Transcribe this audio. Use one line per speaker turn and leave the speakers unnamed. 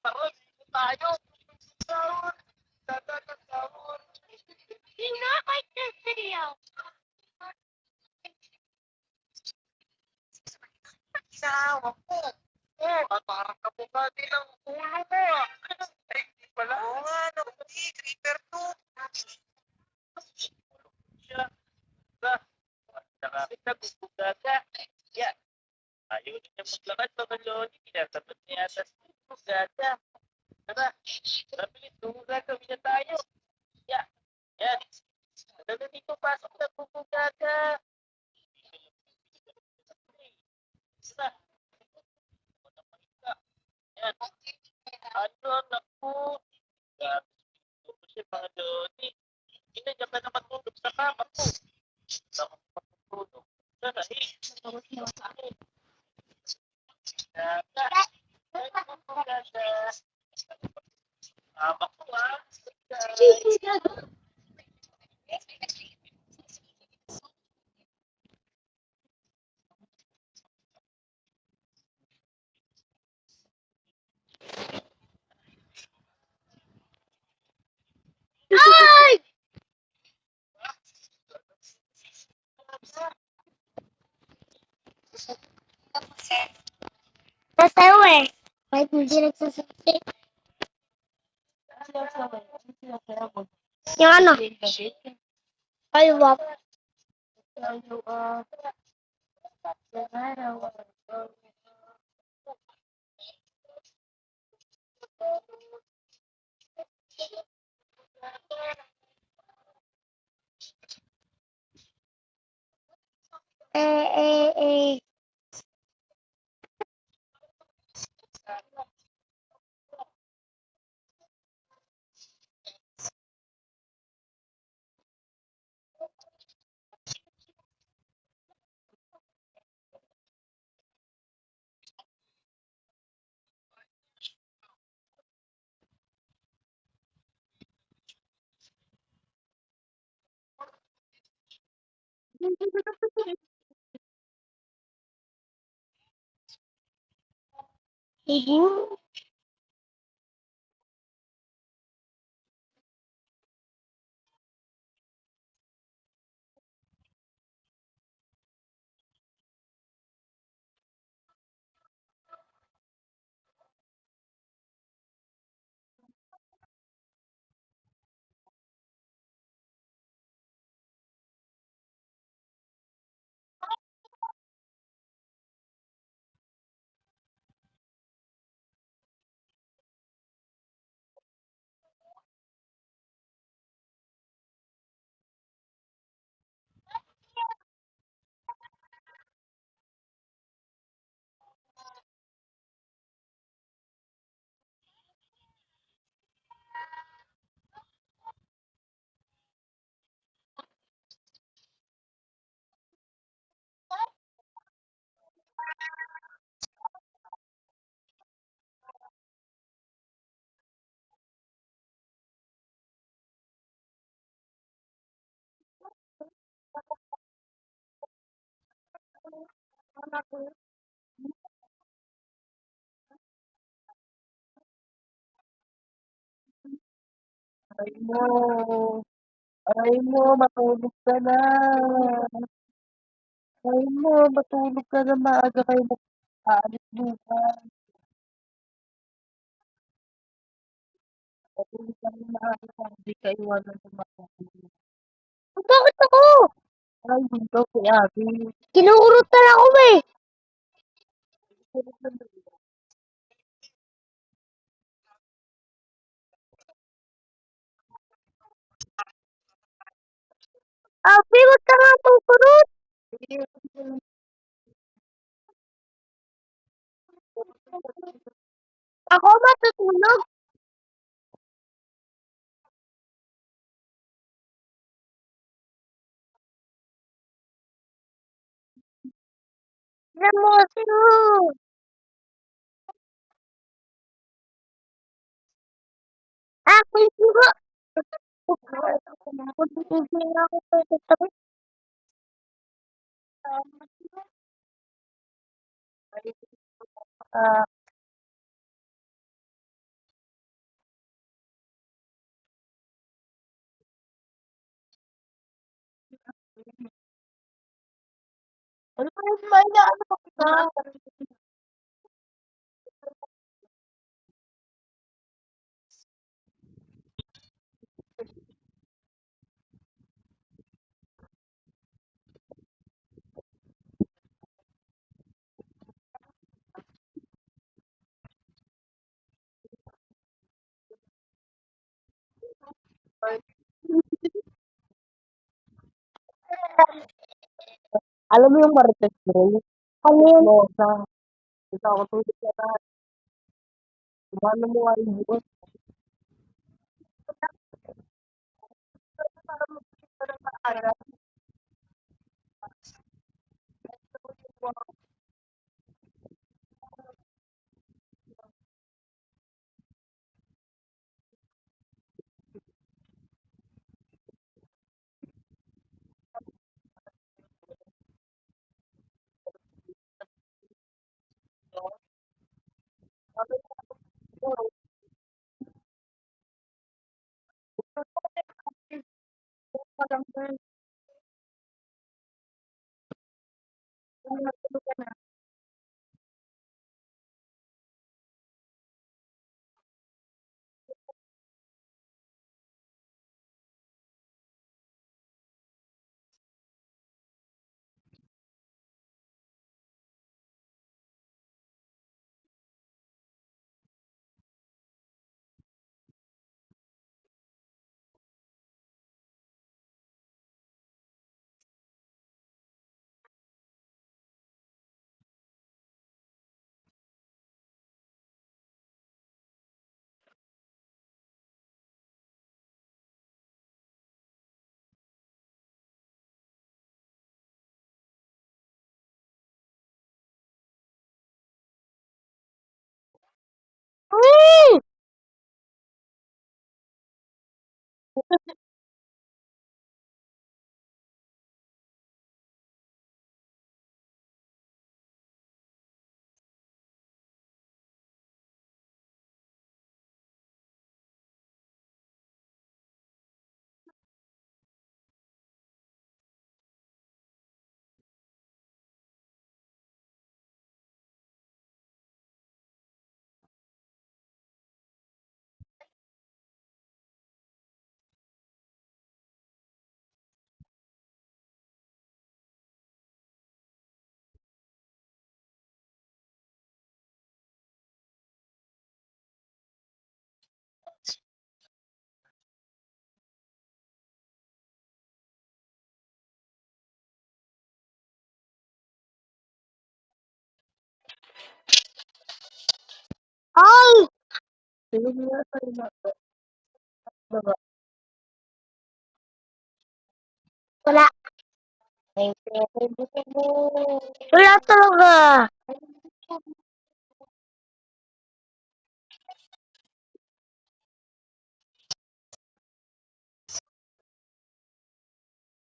Do not like this video.
Inaawak ko. Parang kapugad ng ulo mo ah. Ay, di pala. Oo nga, no. Hindi, creeper to. Siya. Ba? Nakakit na guguga ka. Yan. Ayaw niya maglakad mga lodi. Kinatapat niya yata sa guguga ka. Tara. Mabilis, guguga kami na tayo. Yan. Yan. Ano dito pasok na guguga ka. Tara. Yan. Ano, naku. Grabe. Ito siya mga lodi. Hindi niya ka na matulog sa kama ko. Ako matutulog. Sana eh. Kama ko ah.
Ay! Nasayo eh. Kahit hindi nagsasabi. Yung ano? Ay, wap. Eh. Ibu.
Aray mo. Aray mo, matulog ka na. Aray mo, matulog ka na. Maaga kayo mag-aalis bukas. Matulog ka na maaga. Hindi ka iwanan sa mga.
Bakit ako?
Ay, dito si Abby.
Kinuurutan ako eh. Abi, wag ka nga tuturot. Ako matutulog. Namoso. Ako juga. Pagtutugin ako sa tabi. May na ano ka? Alam mo yung Marites Grill? Ano yun? Mosa. Ito ako tulad ka na. Kumano mo nga yung bukas. Ay! Wala. Wala talaga.